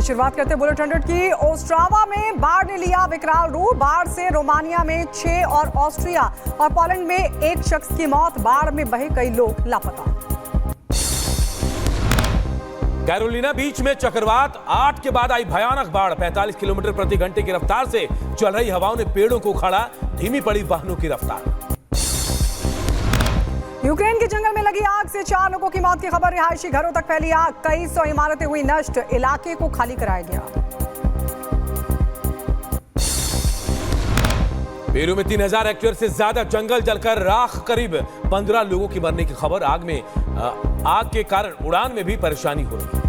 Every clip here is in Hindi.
शुरुआत करते हैं बुलेटिन 100 की। ओस्ट्रावा में बाढ़ ने लिया विकराल रूप। बाढ़ से रोमानिया में 6 और ऑस्ट्रिया और पोलैंड में 1 शख्स की मौत। बाढ़ में बहे कई लोग लापता। कैरोलिना बीच में चक्रवात 8 के बाद आई भयानक बाढ़। 45 किलोमीटर प्रति घंटे की रफ्तार से चल रही हवाओं ने पेड़ों को उखाड़ा। धीमी पड़ी वाहनों की रफ्तार। यूक्रेन के जंगल में लगी आग से 4 लोगों की मौत की खबर। रिहायशी घरों तक फैली आग। कई 100 इमारतें हुई नष्ट। इलाके को खाली कराया गया। पेरू में 3000 हेक्टेयर से ज्यादा जंगल जलकर राख। करीब 15 लोगों की मरने की खबर। आग के कारण उड़ान में भी परेशानी हो रही है।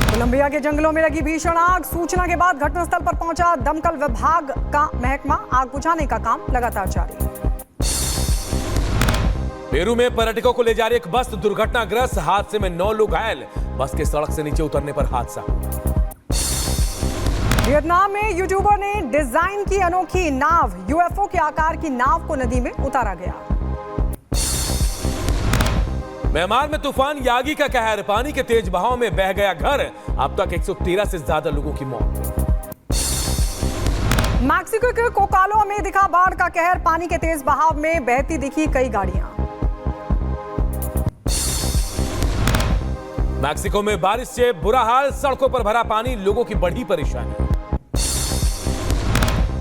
कोलंबिया के जंगलों में लगी भीषण आग। सूचना के बाद घटनास्थल पर पहुंचा दमकल विभाग का महकमा। आग बुझाने का काम लगातार जारी है। पेरू में पर्यटकों को ले जा रही एक बस दुर्घटनाग्रस्त। हादसे में 9 लोग घायल। बस के सड़क से नीचे उतरने पर हादसा। वियतनाम में यूट्यूबर ने डिजाइन की अनोखी नाव। यूएफओ के आकार की नाव को नदी में उतारा गया। म्यांमार में तूफान यागी का कहर। पानी के तेज बहाव में बह गया घर। अब तक 113 से ज्यादा लोगों की मौत। मैक्सिको के कोकालो में दिखा बाढ़ का कहर। पानी के तेज बहाव में बहती दिखी कई गाड़ियां। मैक्सिको में बारिश से बुरा हाल। सड़कों पर भरा पानी। लोगों की बढ़ी परेशानी।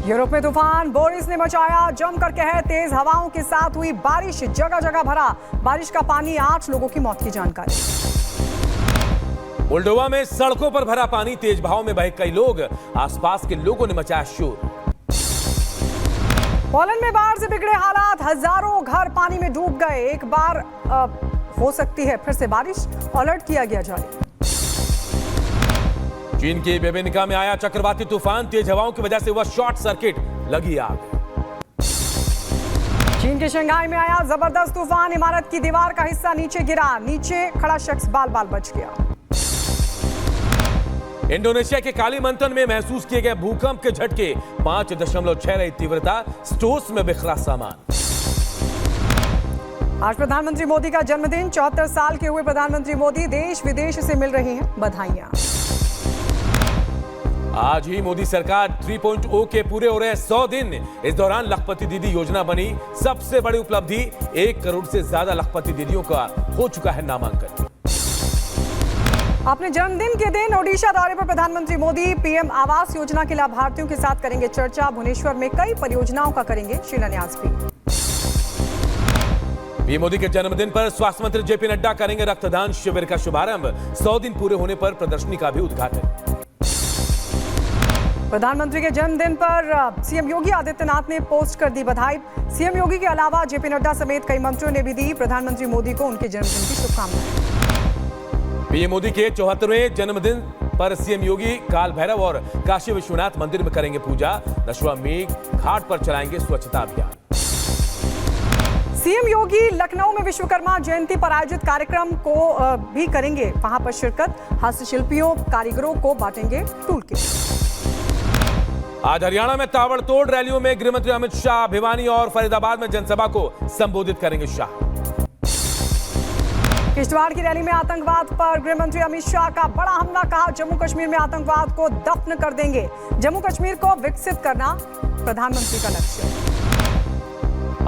यूरोप में तूफान बोरिस ने मचाया जमकर कहर। तेज हवाओं के साथ हुई बारिश। जगह जगह भरा बारिश का पानी। 8 लोगों की मौत की जानकारी। मोल्डोवा में सड़कों पर भरा पानी। तेज बहाव में बहे कई लोग। आसपास के लोगों ने मचाया शोर। पोलैंड में बाढ़ से बिगड़े हालात। हजारों घर पानी में डूब गए। एक बार हो सकती है फिर से बारिश। अलर्ट किया गया जारी। चीन की बेबेनिका में आया चक्रवाती तूफान। तेज हवाओं की वजह से हुआ शॉर्ट सर्किट। लगी आग। चीन के शंघाई में आया जबरदस्त तूफान। इमारत की दीवार का हिस्सा नीचे गिरा। नीचे खड़ा शख्स बाल बाल बच गया। इंडोनेशिया के कालीमंतन में महसूस किए गए भूकंप के झटके। 5.6 रही तीव्रता। स्टोर्स में बिखरा सामान। आज प्रधानमंत्री मोदी का जन्मदिन। 74 साल के हुए प्रधानमंत्री मोदी। देश विदेश से मिल रही हैं बधाइयां। आज ही मोदी सरकार 3.0 के पूरे हो रहे हैं 100 दिन। इस दौरान लखपति दीदी योजना बनी सबसे बड़ी उपलब्धि। 1 करोड़ से ज्यादा लखपति दीदियों का हो चुका है नामांकन। अपने जन्मदिन के दिन ओडिशा दौरे पर प्रधानमंत्री मोदी पीएम आवास योजना के लाभार्थियों के साथ करेंगे चर्चा। भुवनेश्वर में कई परियोजनाओं का करेंगे शिलान्यास भी। पीएम मोदी के जन्मदिन पर स्वास्थ्य मंत्री जेपी नड्डा करेंगे रक्तदान शिविर का शुभारंभ। 100 दिन पूरे होने पर प्रदर्शनी का भी उद्घाटन। प्रधानमंत्री के जन्मदिन पर सीएम योगी आदित्यनाथ ने पोस्ट कर दी बधाई। सीएम योगी के अलावा जेपी नड्डा समेत कई मंत्रियों ने भी दी प्रधानमंत्री मोदी को उनके जन्मदिन की शुभकामनाएं। पीएम मोदी के 74वें जन्मदिन पर सीएम योगी काल भैरव और काशी विश्वनाथ मंदिर में करेंगे पूजा। दशमेश घाट पर चलाएंगे स्वच्छता अभियान। सीएम योगी लखनऊ में विश्वकर्मा जयंती पर आयोजित कार्यक्रम को भी करेंगे वहां पर शिरकत। हस्तशिल्पियों कारीगरों को बांटेंगे टूल किट। आज हरियाणा में ताबड़तोड़ रैलियों में गृहमंत्री अमित शाह भिवानी और फरीदाबाद में जनसभा को संबोधित करेंगे शाह। किश्तवाड़ की रैली में आतंकवाद पर गृहमंत्री अमित शाह का बड़ा हमला। कहा जम्मू कश्मीर में आतंकवाद को दफन कर देंगे। जम्मू कश्मीर को विकसित करना प्रधानमंत्री का लक्ष्य।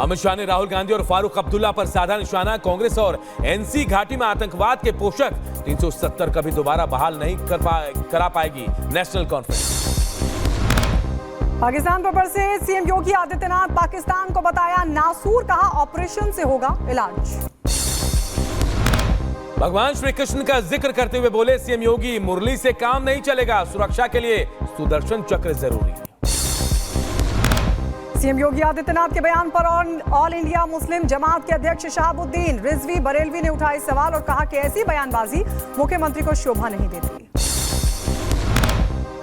अमित शाह ने राहुल गांधी और फारूक अब्दुल्ला पर साधा निशाना। कांग्रेस और एनसी घाटी में आतंकवाद के पोषक 370 कभी दोबारा बहाल नहीं करा पाएगी नेशनल कॉन्फ्रेंस। पाकिस्तान पर से सीएम योगी आदित्यनाथ पाकिस्तान को बताया नासूर। कहा ऑपरेशन से होगा इलाज। भगवान श्री कृष्ण का जिक्र करते हुए बोले सीएम योगी मुरली से काम नहीं चलेगा। सुरक्षा के लिए सुदर्शन चक्र जरूरी। सीएम योगी आदित्यनाथ के बयान पर ऑल इंडिया मुस्लिम जमात के अध्यक्ष शहाबुद्दीन रिजवी बरेलवी ने उठाए सवाल और कहा कि ऐसी बयानबाजी मुख्यमंत्री को शोभा नहीं देती।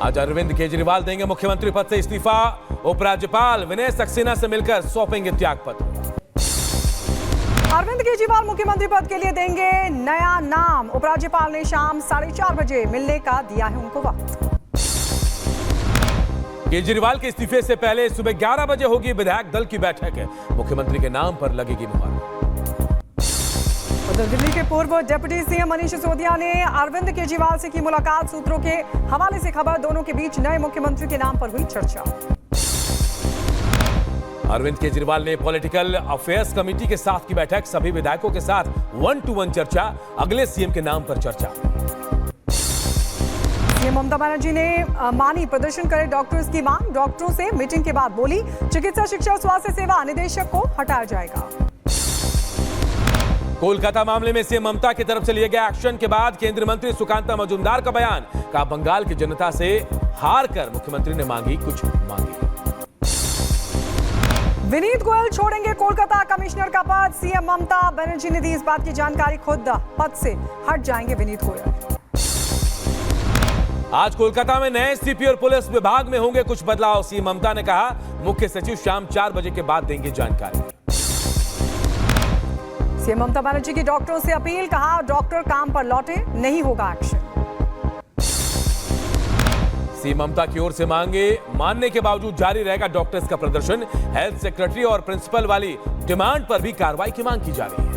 आज अरविंद केजरीवाल देंगे मुख्यमंत्री पद से इस्तीफा। उपराज्यपाल विनय सक्सेना से मिलकर सौंपेंगे त्यागपत्र। अरविंद केजरीवाल मुख्यमंत्री पद के लिए देंगे नया नाम। उपराज्यपाल ने शाम 4:30 बजे मिलने का दिया है उनको वक्त। केजरीवाल के इस्तीफे से पहले सुबह 11 बजे होगी विधायक दल की बैठक। मुख्यमंत्री के नाम पर लगेगी मुहर। उधर दिल्ली के पूर्व डिप्टी सीएम मनीष सिसोदिया ने अरविंद केजरीवाल से की मुलाकात। सूत्रों के हवाले से खबर, दोनों के बीच नए मुख्यमंत्री के नाम पर हुई चर्चा। अरविंद केजरीवाल ने पॉलिटिकल अफेयर्स कमेटी के साथ की बैठक, सभी विधायकों के साथ 1-to-1 चर्चा, अगले सीएम के नाम पर चर्चा। सीएम ममता बनर्जी ने मानी प्रदर्शन करे डॉक्टर्स की मांग। डॉक्टरों से मीटिंग के बाद बोली, चिकित्सा शिक्षा और स्वास्थ्य सेवा निदेशक को हटाया जाएगा। कोलकाता मामले में सीएम ममता की तरफ से लिए गए एक्शन के बाद केंद्रीय मंत्री सुकांता मजूमदार का बयान, कहा बंगाल की जनता से हार कर मुख्यमंत्री ने मांगी कुछ मांगी। विनीत गोयल छोड़ेंगे कोलकाता कमिश्नर का पद। सीएम ममता बनर्जी ने दी इस बात की जानकारी, खुद पद से हट जाएंगे विनीत गोयल। आज कोलकाता में नए सीपी और पुलिस विभाग में होंगे कुछ बदलाव। सीएम ममता ने कहा मुख्य सचिव शाम 4 बजे के बाद देंगे जानकारी। सीएम ममता बनर्जी की डॉक्टरों से अपील, कहा डॉक्टर काम पर लौटे, नहीं होगा एक्शन। सीएम ममता की ओर से मांगे मानने के बावजूद जारी रहेगा डॉक्टर्स का प्रदर्शन। हेल्थ सेक्रेटरी और प्रिंसिपल वाली डिमांड पर भी कार्रवाई की मांग की जा रही है।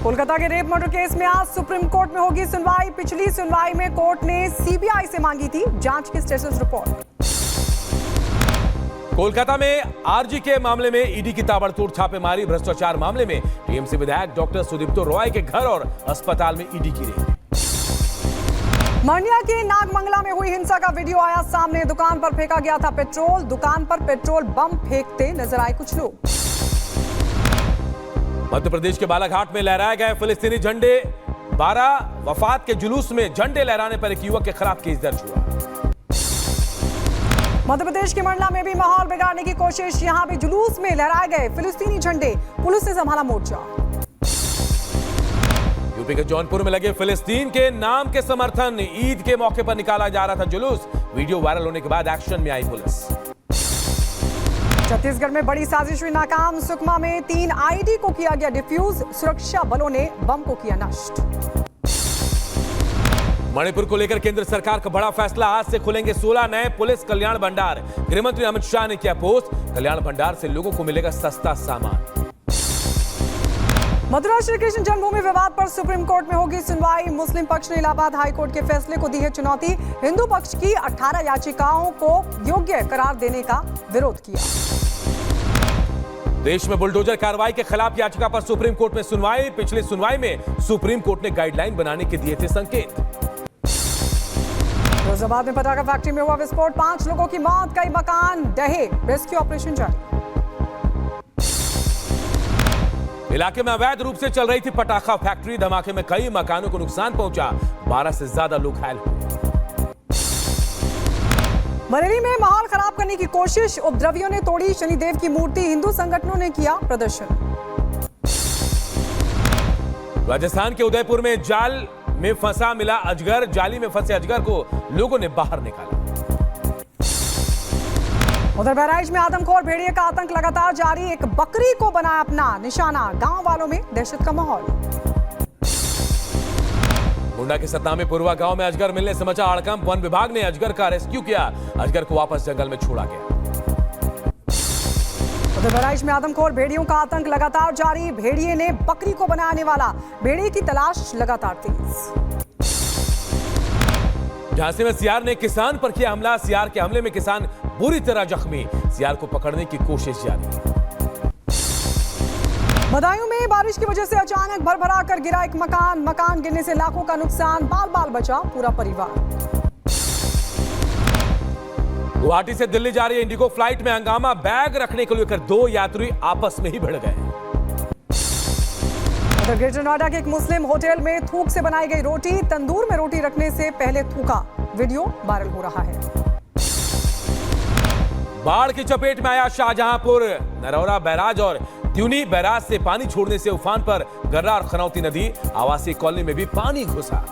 कोलकाता के रेप मर्डर केस में आज सुप्रीम कोर्ट में होगी सुनवाई। पिछली सुनवाई में कोर्ट ने सीबीआई से मांगी थी जांच की स्टेटस रिपोर्ट। कोलकाता में आरजी के मामले में ईडी की ताबड़तोड़ छापेमारी। भ्रष्टाचार मामले में टीएमसी विधायक डॉक्टर सुदीप्तो रॉय के घर और अस्पताल में ईडी की रेड। मरनिया के नागमंगला में हुई हिंसा का वीडियो आया सामने। दुकान पर फेंका गया था पेट्रोल। दुकान पर पेट्रोल बम फेंकते नजर आए कुछ लोग। मध्य प्रदेश के बालाघाट में लहराए गए फिलिस्तीनी झंडे। 12 वफात के जुलूस में झंडे लहराने पर एक युवक के खिलाफ केस दर्ज हुआ। मध्य प्रदेश के मंडला में भी माहौल बिगाड़ने की कोशिश। यहां भी जुलूस में लहराए गए फिलिस्तीनी झंडे, पुलिस ने संभाला मोर्चा। यूपी के जौनपुर में लगे फिलिस्तीन के नाम के समर्थन ईद के मौके पर निकाला जा रहा था जुलूस। वीडियो वायरल होने के बाद एक्शन में आई पुलिस। छत्तीसगढ़ में बड़ी साजिश हुई नाकाम। सुकमा में 3 आईडी को किया गया डिफ्यूज। सुरक्षा बलों ने बम को किया नष्ट। मणिपुर को लेकर केंद्र सरकार का बड़ा फैसला। आज से खुलेंगे 16 नए पुलिस कल्याण भंडार। गृहमंत्री अमित शाह ने किया पोस्ट, कल्याण भंडार से लोगों को मिलेगा सस्ता सामान। मथुरा श्री कृष्ण जन्मभूमि विवाद पर सुप्रीम कोर्ट में होगी सुनवाई। मुस्लिम पक्ष ने इलाहाबाद हाईकोर्ट के फैसले को दी है चुनौती। हिंदू पक्ष की 18 याचिकाओं को योग्य करार देने का विरोध किया। देश में बुलडोजर कार्रवाई के खिलाफ याचिका पर सुप्रीम कोर्ट में सुनवाई। पिछली सुनवाई में सुप्रीम कोर्ट ने गाइडलाइन बनाने के दिए थे संकेत। फिरोजाबाद में पटाखा फैक्ट्री में हुआ विस्फोट। 5 लोगों की मौत, कई मकान ढहे। रेस्क्यू ऑपरेशन जारी। इलाके में अवैध रूप से चल रही थी पटाखा फैक्ट्री। धमाके में कई मकानों को नुकसान पहुंचा। 12 से ज्यादा लोग घायल हुए। बरेली में माहौल खराब करने की कोशिश, उपद्रवियों ने तोड़ी शनिदेव की मूर्ति, हिंदू संगठनों ने किया प्रदर्शन। राजस्थान के उदयपुर में जाल में फंसा मिला अजगर। जाली में फंसे अजगर को लोगों ने बाहर निकाला। उधर बहराइच में आदमखोर भेड़िए का आतंक लगातार जारी। एक बकरी को बनाया अपना निशाना, गांव वालों में दहशत का माहौल। मुंडा के सतना में पुरवा गांव में अजगर मिलने से मचा हड़कंप। वन विभाग ने अजगर का रेस्क्यू किया। अजगर को वापस जंगल में छोड़ा गया। उधर बहराइच में आदमखोर भेड़ियों का आतंक लगातार जारी। भेड़िए ने बकरी को बनाने वाला भेड़िए की तलाश लगातार तेज। झांसी में सियार ने किसान पर किया हमला। सियार के हमले में किसान बुरी तरह जख्मी। सियार को पकड़ने की कोशिश जारी। बदायूं में बारिश की वजह से अचानक भरभरा कर गिरा एक मकान। मकान गिरने से लाखों का नुकसान, बाल बाल बचा पूरा परिवार। गुवाहाटी से दिल्ली जा रही इंडिगो फ्लाइट में हंगामा। बैग रखने को लेकर 2 यात्री आपस में ही भिड़ गए। उधर ग्रेटर नोएडा के एक मुस्लिम होटल में थूक से बनाई गई रोटी, तंदूर में रोटी रखने से पहले थूका। वीडियो वायरल हो रहा है। बाढ़ की चपेट में आया शाहजहांपुर। नरौरा बैराज और त्यूनी बैराज से पानी छोड़ने से उफान पर गर्रा और खनौती नदी। आवासीय कॉलोनी में भी पानी घुसा।